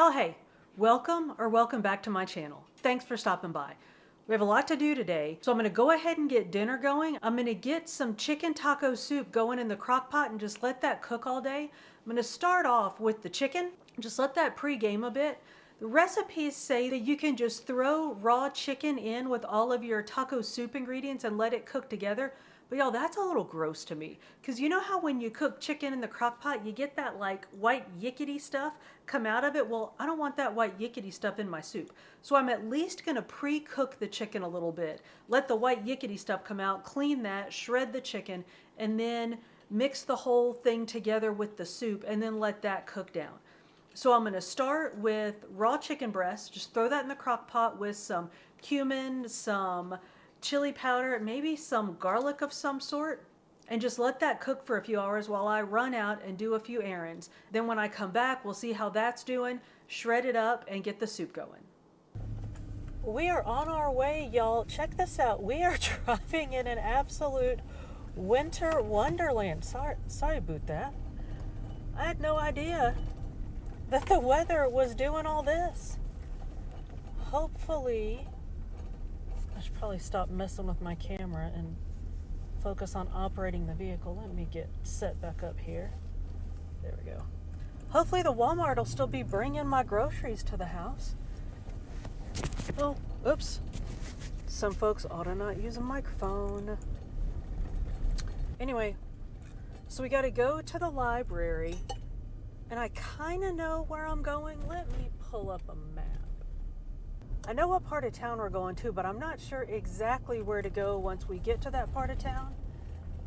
Y'all, hey, welcome back to my channel. Thanks for stopping by. We have a lot to do today, so I'm gonna go ahead and get dinner going. I'm gonna get some chicken taco soup going in the crock pot and just let that cook all day. I'm gonna start off with the chicken, just let that pre-game a bit. The recipes say that you can just throw raw chicken in with all of your taco soup ingredients and let it cook together. But y'all, that's a little gross to me. Because you know how when you cook chicken in the crock pot, you get that like white yickety stuff come out of it? Well, I don't want that white yickety stuff in my soup. So I'm at least gonna pre-cook the chicken a little bit. Let the white yickety stuff come out, clean that, shred the chicken, and then mix the whole thing together with the soup and then let that cook down. So I'm gonna start with raw chicken breast, just throw that in the crock pot with some cumin, some chili powder, maybe some garlic of some sort, and just let that cook for a few hours while I run out and do a few errands. Then when I come back, we'll see how that's doing, shred it up, and get the soup going. We are on our way, y'all. Check this out. We are driving in an absolute winter wonderland. Sorry about that. I had no idea that the weather was doing all this. Hopefully, I should probably stop messing with my camera and focus on operating the vehicle. Let me get set back up here. There we go. Hopefully the Walmart will still be bringing my groceries to the house. Oh, oops. Some folks ought to not use a microphone. Anyway, so we got to go to the library, and I kind of know where I'm going. Let me pull up a map. I know what part of town we're going to, but I'm not sure exactly where to go once we get to that part of town.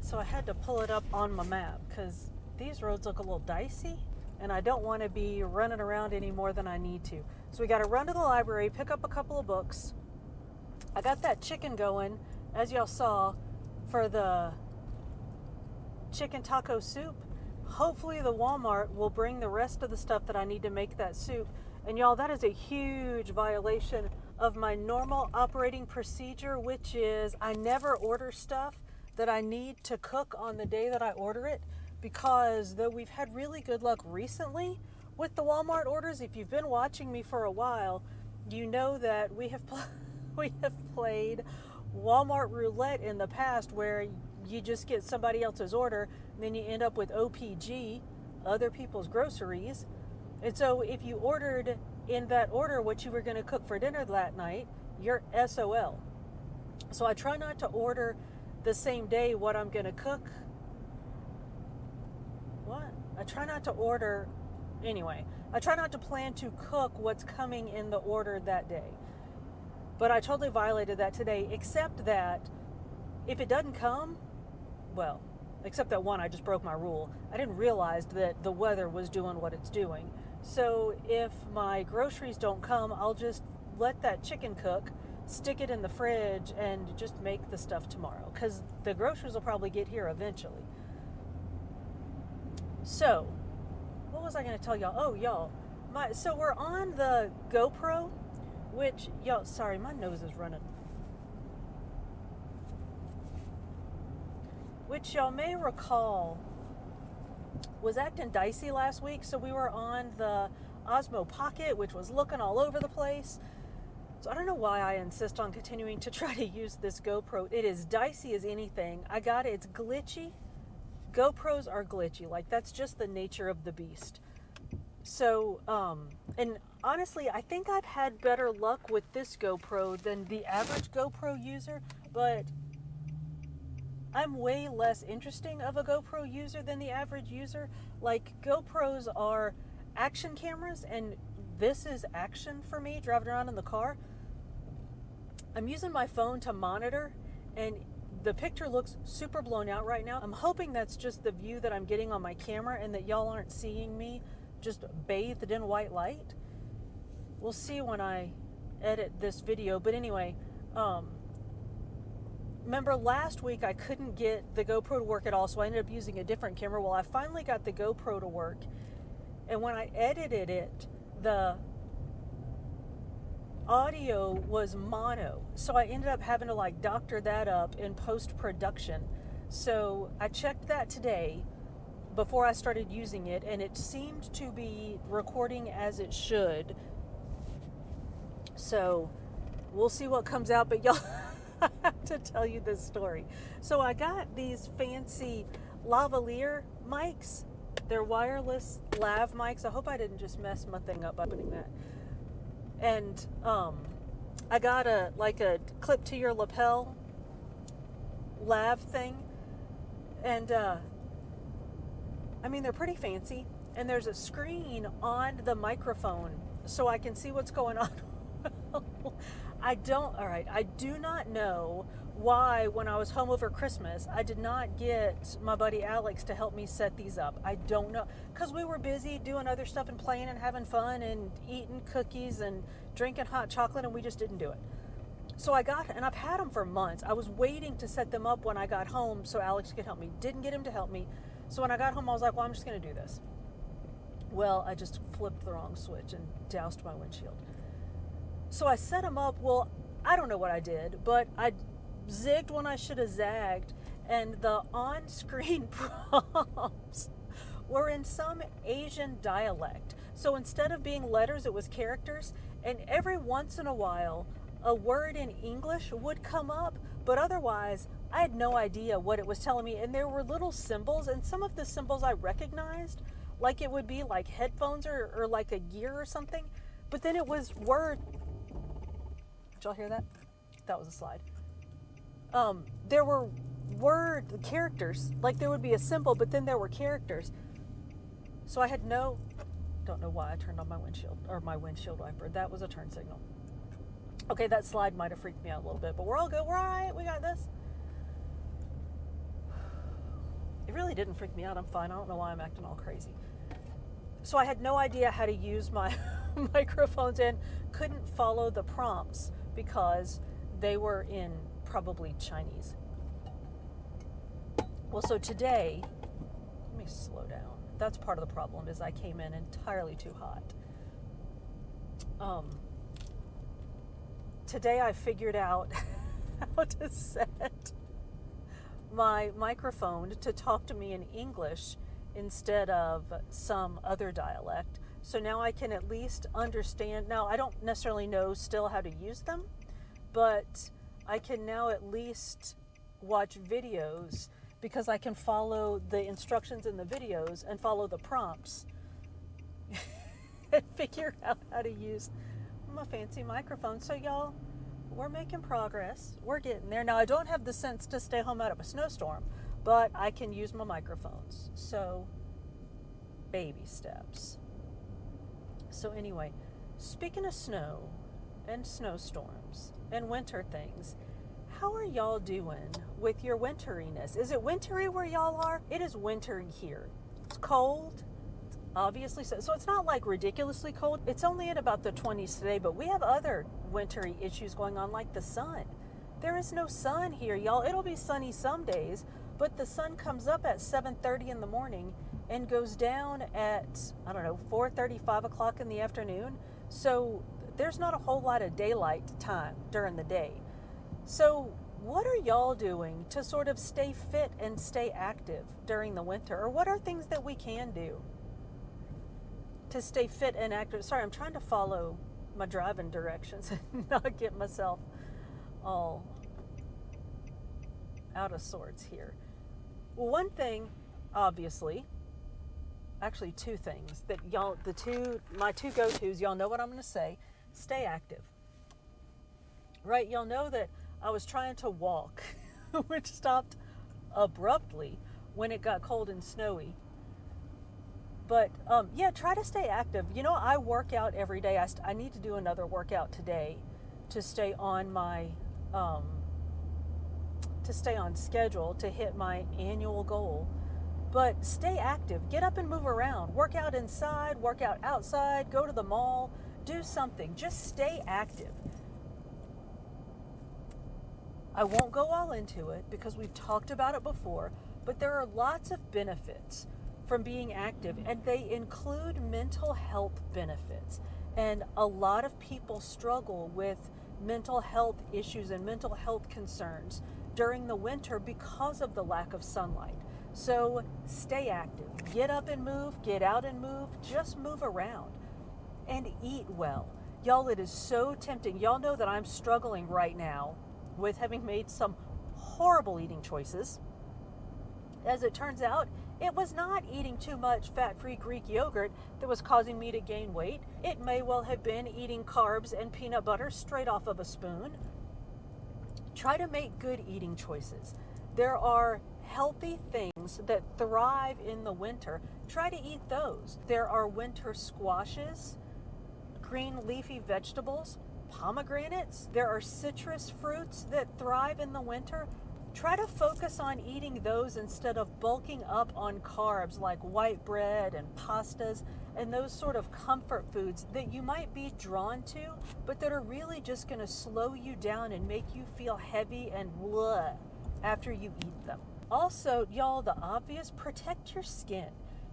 So I had to pull it up on my map because these roads look a little dicey and I don't want to be running around any more than I need to. So we got to run to the library, pick up a couple of books. I got that chicken going, as y'all saw, for the chicken taco soup. Hopefully the Walmart will bring the rest of the stuff that I need to make that soup. And y'all, that is a huge violation of my normal operating procedure, which is I never order stuff that I need to cook on the day that I order it, because though we've had really good luck recently with the Walmart orders, if you've been watching me for a while, you know that we have played Walmart roulette in the past where you just get somebody else's order and then you end up with OPG, other people's groceries. And so if you ordered in that order what you were going to cook for dinner that night, you're SOL. So I try not to order the same day what I'm going to cook. I try not to order, anyway, I try not to plan to cook what's coming in the order that day. But I totally violated that today, except that if it doesn't come, well, except that one, I just broke my rule. I didn't realize that the weather was doing what it's doing. So if my groceries don't come, I'll just let that chicken cook, stick it in the fridge, and just make the stuff tomorrow. Because the groceries will probably get here eventually. So, what was I going to tell y'all? Oh, y'all. So we're on the GoPro, which, y'all, sorry, my nose is running. Which y'all may recall was acting dicey last week. So we were on the Osmo Pocket, which was looking all over the place. So I don't know why I insist on continuing to try to use this GoPro. It is dicey as anything. I got it. It's glitchy. GoPros are glitchy. Like, that's just the nature of the beast. So, and honestly, I think I've had better luck with this GoPro than the average GoPro user, but I'm way less interesting of a GoPro user than the average user. Like, GoPros are action cameras, and this is action for me, driving around in the car. I'm using my phone to monitor, and the picture looks super blown out right now. I'm hoping that's just the view that I'm getting on my camera and that y'all aren't seeing me just bathed in white light. We'll see when I edit this video. But anyway, remember last week I couldn't get the GoPro to work at all, so I ended up using a different camera. Well, I finally got the GoPro to work, and when I edited it, the audio was mono, so I ended up having to like doctor that up in post-production. So I checked that today. before I started using it, and it seemed to be recording as it should. So we'll see what comes out, but y'all, I have to tell you this story. So I got these fancy lavalier mics. They're wireless lav mics. I hope I didn't just mess my thing up by putting that. And I got a clip to your lapel lav thing, and I mean, they're pretty fancy, and there's a screen on the microphone so I can see what's going on. I do not know why when I was home over Christmas, I did not get my buddy Alex to help me set these up. I don't know, because we were busy doing other stuff and playing and having fun and eating cookies and drinking hot chocolate, and we just didn't do it. So and I've had them for months. I was waiting to set them up when I got home so Alex could help me. Didn't get him to help me. So when I got home, I was like, well, I'm just going to do this. Well, I just flipped the wrong switch and doused my windshield. So I set them up. Well, I don't know what I did, but I zigged when I should have zagged, and the on-screen prompts were in some Asian dialect. So instead of being letters, it was characters, and every once in a while, a word in English would come up, but otherwise, I had no idea what it was telling me, and there were little symbols, and some of the symbols I recognized, like it would be like headphones or like a gear or something, but then it was word. Did y'all hear that? That was a slide. There were characters, like there would be a symbol, but then there were characters. So I had don't know why I turned on my windshield wiper. That was a turn signal. Okay, that slide might have freaked me out a little bit, but we're all good. We're all right. We got this. It really didn't freak me out. I'm fine. I don't know why I'm acting all crazy. So I had no idea how to use my microphones and couldn't follow the prompts because they were in probably Chinese. Well, so today, let me slow down. That's part of the problem, is I came in entirely too hot. Today I figured out how to set my microphone to talk to me in English instead of some other dialect. So now I can at least understand. Now, I don't necessarily know still how to use them, but I can now at least watch videos because I can follow the instructions in the videos and follow the prompts and figure out how to use my fancy microphone. So y'all, we're making progress. We're getting there. Now, I don't have the sense to stay home out of a snowstorm, but I can use my microphones. So, baby steps. So anyway, speaking of snow and snowstorms and winter things, how are y'all doing with your winteriness? Is it wintry where y'all are? It is wintry here. It's cold. Obviously, so it's not like ridiculously cold. It's only at about the 20s today, but we have other wintry issues going on, like the sun. There is no sun here, y'all. It'll be sunny some days, but the sun comes up at 7:30 in the morning and goes down at, 4:30, 5 o'clock in the afternoon. So there's not a whole lot of daylight time during the day. So what are y'all doing to sort of stay fit and stay active during the winter? Or what are things that we can do to stay fit and active? Sorry, I'm trying to follow my driving directions and not get myself all out of sorts here. Well, one thing, obviously, actually two things that y'all, my two go-tos, y'all know what I'm going to say. Stay active. Right? Y'all know that I was trying to walk, which stopped abruptly when it got cold and snowy. But try to stay active. You know, I work out every day. I need to do another workout today to stay on my schedule to hit my annual goal. But stay active. Get up and move around. Work out inside, work out outside, go to the mall, do something. Just stay active. I won't go all into it because we've talked about it before, but there are lots of benefits from being active, and they include mental health benefits. And a lot of people struggle with mental health issues and mental health concerns during the winter because of the lack of sunlight. So stay active. Get up and move, get out and move, just move around and eat well. Y'all, it is so tempting. Y'all know that I'm struggling right now with having made some horrible eating choices. As it turns out, it was not eating too much fat-free Greek yogurt that was causing me to gain weight. It may well have been eating carbs and peanut butter straight off of a spoon. Try to make good eating choices. There are healthy things that thrive in the winter. Try to eat those. There are winter squashes, green leafy vegetables, pomegranates. There are citrus fruits that thrive in the winter. Try to focus on eating those instead of bulking up on carbs like white bread and pastas and those sort of comfort foods that you might be drawn to, but that are really just going to slow you down and make you feel heavy and bleh after you eat them. Also, y'all, the obvious, protect your skin.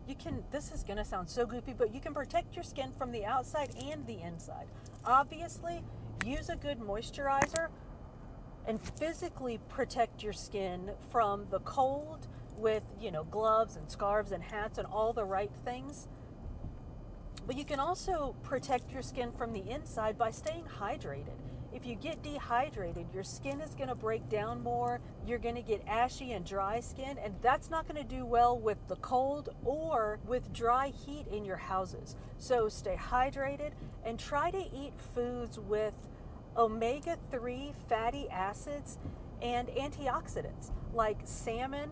You can, this is going to sound so goofy, but you can protect your skin from the outside and the inside. Obviously, use a good moisturizer and physically protect your skin from the cold with, gloves and scarves and hats and all the right things. But you can also protect your skin from the inside by staying hydrated. If you get dehydrated, your skin is going to break down more. You're going to get ashy and dry skin, and that's not going to do well with the cold or with dry heat in your houses. So stay hydrated and try to eat foods with omega-3 fatty acids and antioxidants like salmon,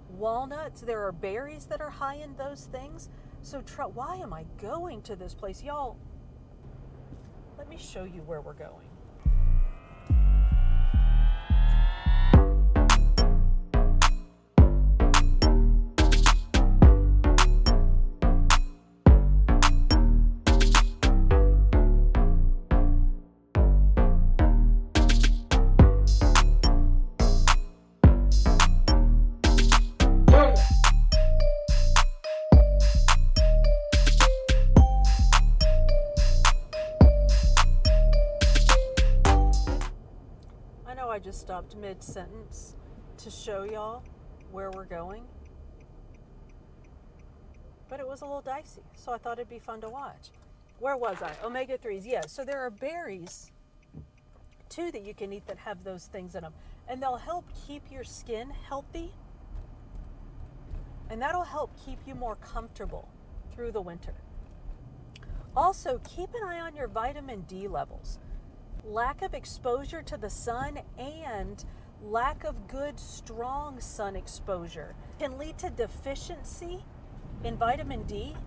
walnuts. There are berries that are high in those things. So why am I going to this place? Y'all, let me show you where we're going. I just stopped mid-sentence to show y'all where we're going, but it was a little dicey, so I thought it'd be fun to watch. Where was I? Omega-3s, yeah. So there are berries too that you can eat that have those things in them, and they'll help keep your skin healthy, and that'll help keep you more comfortable through the winter. Also, keep an eye on your vitamin D levels. Lack of exposure to the sun and lack of good, strong sun exposure can lead to deficiency in vitamin D,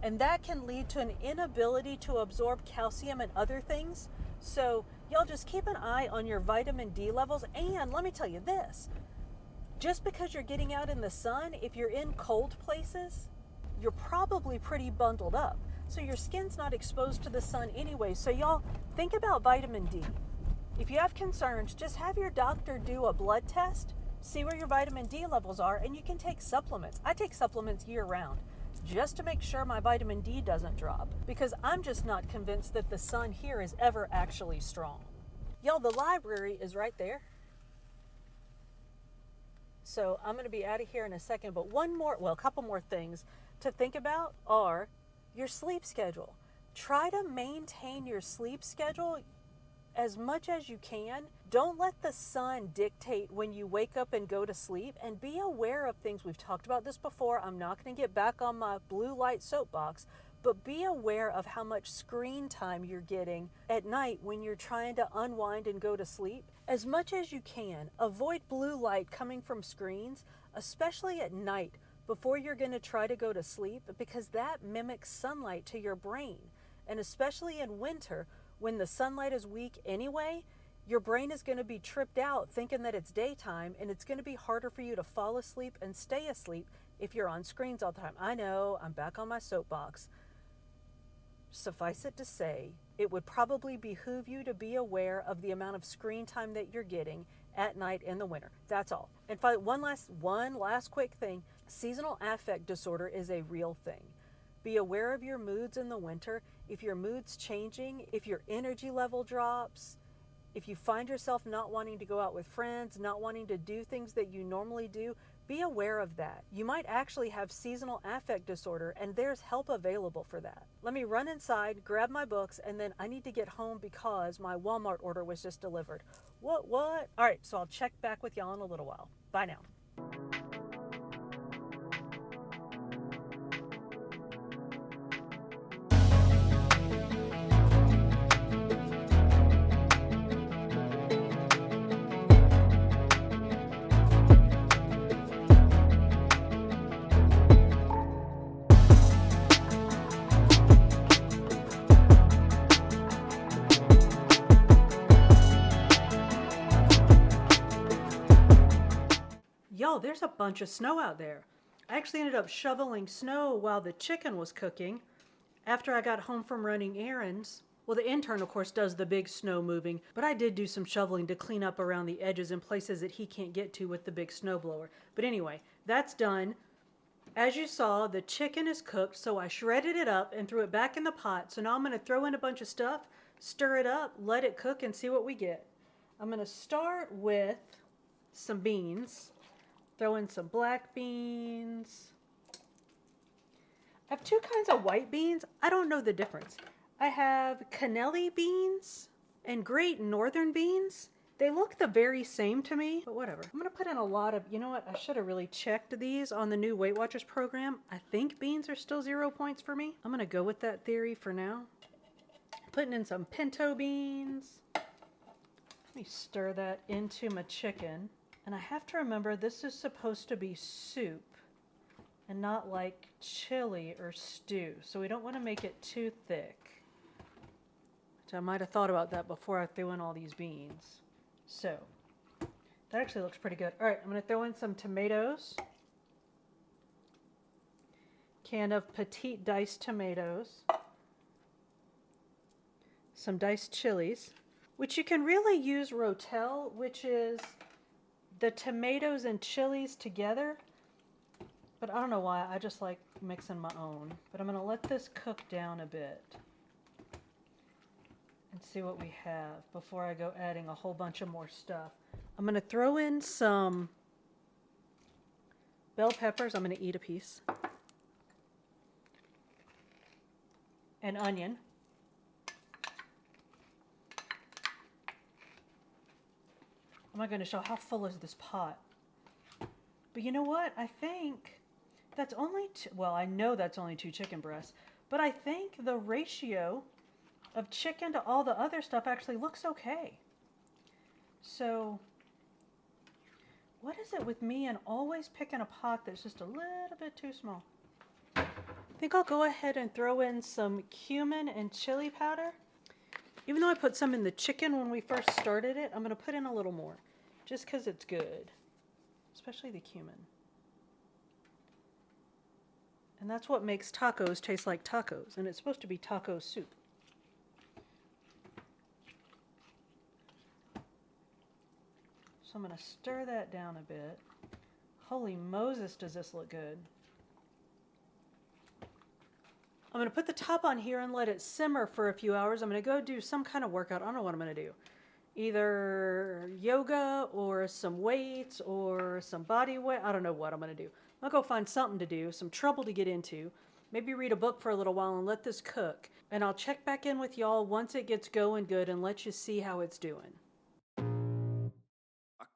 and that can lead to an inability to absorb calcium and other things. So y'all just keep an eye on your vitamin D levels. And let me tell you this, just because you're getting out in the sun, if you're in cold places, you're probably pretty bundled up. So your skin's not exposed to the sun anyway. So y'all think about vitamin D. If you have concerns, just have your doctor do a blood test, see where your vitamin D levels are, and you can take supplements. I take supplements year round just to make sure my vitamin D doesn't drop, because I'm just not convinced that the sun here is ever actually strong. Y'all, the library is right there. So I'm going to be out of here in a second, but a couple more things to think about are your sleep schedule. Try to maintain your sleep schedule as much as you can. Don't let the sun dictate when you wake up and go to sleep, and be aware of things. We've talked about this before. I'm not going to get back on my blue light soapbox, but be aware of how much screen time you're getting at night when you're trying to unwind and go to sleep. As much as you can, avoid blue light coming from screens, especially at night before you're going to try to go to sleep, because that mimics sunlight to your brain. And especially in winter, when the sunlight is weak anyway, your brain is going to be tripped out thinking that it's daytime, and it's going to be harder for you to fall asleep and stay asleep if you're on screens all the time. I know, I'm back on my soapbox. Suffice it to say, it would probably behoove you to be aware of the amount of screen time that you're getting at night in the winter. That's all. And one last quick thing. Seasonal affect disorder is a real thing. Be aware of your moods in the winter. If your mood's changing, if your energy level drops, if you find yourself not wanting to go out with friends, not wanting to do things that you normally do, be aware of that. You might actually have seasonal affect disorder, and there's help available for that. Let me run inside, grab my books, and then I need to get home because my Walmart order was just delivered. What? All right, so I'll check back with y'all in a little while. Bye now. Yo, there's a bunch of snow out there. I actually ended up shoveling snow while the chicken was cooking after I got home from running errands. Well, the intern, of course, does the big snow moving, but I did do some shoveling to clean up around the edges and places that he can't get to with the big snowblower. But anyway, that's done. As you saw, the chicken is cooked, so I shredded it up and threw it back in the pot. So now I'm going to throw in a bunch of stuff, stir it up, let it cook, and see what we get. I'm going to start with some beans. Throw in some black beans. I have two kinds of white beans. I don't know the difference. I have cannelli beans and great northern beans. They look the very same to me, but whatever. I'm gonna put in a lot of, you know what? I should have really checked these on the new Weight Watchers program. I think beans are still 0 points for me. I'm gonna go with that theory for now. Putting in some pinto beans. Let me stir that into my chicken. And I have to remember this is supposed to be soup and not like chili or stew. So we don't want to make it too thick. Which I might have thought about that before I threw in all these beans. So that actually looks pretty good. All right, I'm going to throw in some tomatoes. Can of petite diced tomatoes. Some diced chilies, which you can really use rotel, which is the tomatoes and chilies together, but I don't know why, I just like mixing my own. But I'm gonna let this cook down a bit and see what we have before I go adding a whole bunch of more stuff. I'm gonna throw in some bell peppers. I'm gonna eat a piece. An onion. Oh my goodness, how full is this pot? But you know what? I think that's only well, I know that's only 2 chicken breasts, but I think the ratio of chicken to all the other stuff actually looks okay. So, what is it with me and always picking a pot that's just a little bit too small? I think I'll go ahead and throw in some cumin and chili powder. Even though I put some in the chicken when we first started it, I'm going to put in a little more, just because it's good, especially the cumin. And that's what makes tacos taste like tacos, and it's supposed to be taco soup. So I'm going to stir that down a bit. Holy Moses, does this look good. I'm going to put the top on here and let it simmer for a few hours. I'm going to go do some kind of workout. I don't know what I'm going to do. Either yoga or some weights or some body weight. I don't know what I'm going to do. I'll go find something to do, some trouble to get into. Maybe read a book for a little while and let this cook. And I'll check back in with y'all once it gets going good and let you see how it's doing.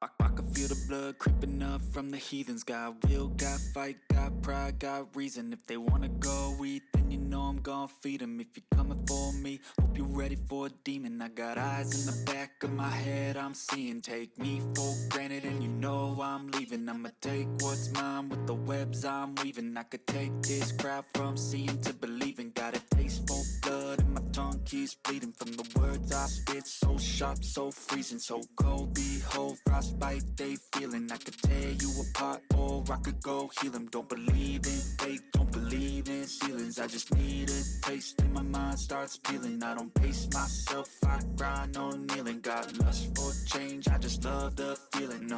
I can feel the blood creeping up from the heathens. Got will, got fight, got pride, got reason. If they wanna go eat, then you know I'm gonna feed them. If you're coming for me, hope you're ready for a demon. I got eyes in the back of my head, I'm seeing. Take me for granted and you know I'm leaving. I'ma take what's mine with the webs I'm weaving. I could take this crowd from seeing to believing. Got a taste for blood and my tongue keeps bleeding. From the words I spit, so sharp, so freezing. So cold, behold, frostbite they feeling. I could tear you apart or I could go heal them. Don't believe in fate, don't believe in ceilings. I just need a taste and my mind starts peeling. I don't pace myself, I grind on kneeling. Got lust for change, I just love the feeling.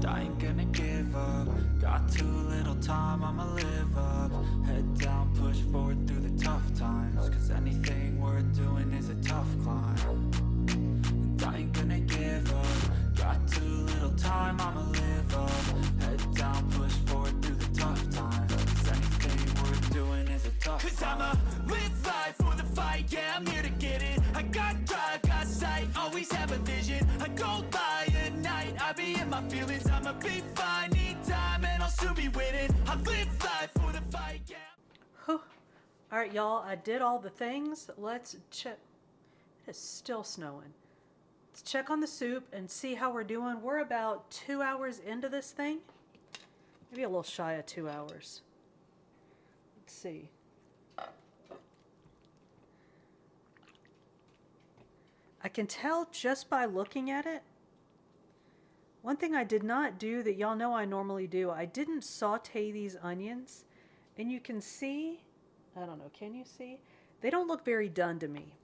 I ain't gonna give up. Got too little time, I'ma live up. Head down, push forward through the tough times. Cause anything worth doing is a tough climb. And I ain't gonna give up. Got too little time, I'ma live up. Cause I'ma live life for the fight, yeah, I'm here to get it. I got drive, got sight, always have a vision. I don't lie at night, I be in my feelings. I'ma be fine, need time, and I'll soon be winning. I live life for the fight, yeah. Whew. All right, y'all, I did all the things. Let's check. It is still snowing. Let's check on the soup and see how we're doing. We're about 2 hours into this thing. Maybe a little shy of 2 hours. Let's see. I can tell just by looking at it. One thing I did not do that y'all know I normally do, I didn't saute these onions. And you can see, I don't know, can you see? They don't look very done to me.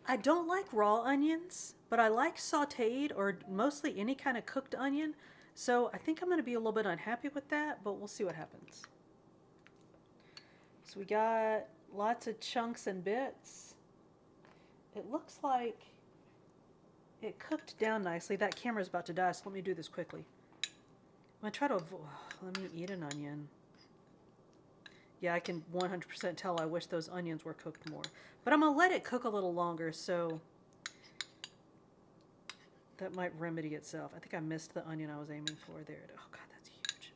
I don't like raw onions, but I like sauteed or mostly any kind of cooked onion. So I think I'm going to be a little bit unhappy with that, but we'll see what happens. So we got lots of chunks and bits. It looks like it cooked down nicely. That camera's about to die, so let me do this quickly. I'm going to try to avoid, let me eat an onion. Yeah, I can 100% tell I wish those onions were cooked more. But I'm going to let it cook a little longer, so that might remedy itself. I think I missed the onion I was aiming for there. Oh, God, that's huge.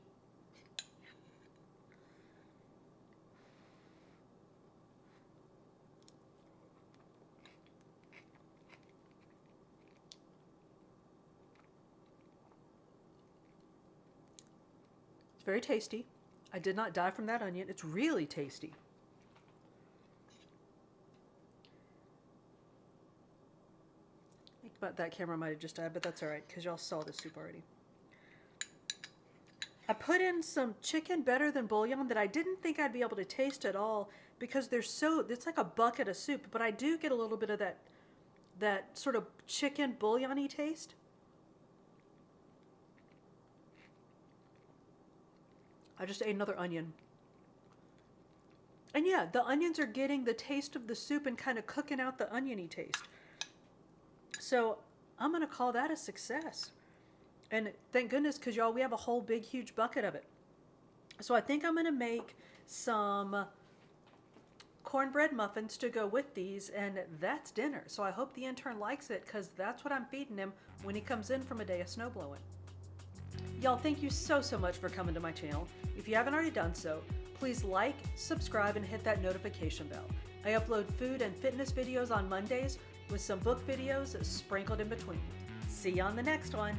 It's very tasty. I did not die from that onion. It's really tasty. But that camera might have just died, but that's all right because y'all saw the soup already. I put in some chicken better than bouillon that I didn't think I'd be able to taste at all because it's like a bucket of soup, but I do get a little bit of that sort of chicken bouillon-y taste. I just ate another onion. And yeah, the onions are getting the taste of the soup and kind of cooking out the oniony taste. So I'm going to call that a success. And thank goodness, because y'all, we have a whole big, huge bucket of it. So I think I'm going to make some cornbread muffins to go with these, and that's dinner. So I hope the intern likes it, because that's what I'm feeding him when he comes in from a day of snowblowing. Y'all, thank you so much for coming to my channel. If you haven't already done so, please like, subscribe, and hit that notification bell. I upload food and fitness videos on Mondays with some book videos sprinkled in between. See you on the next one.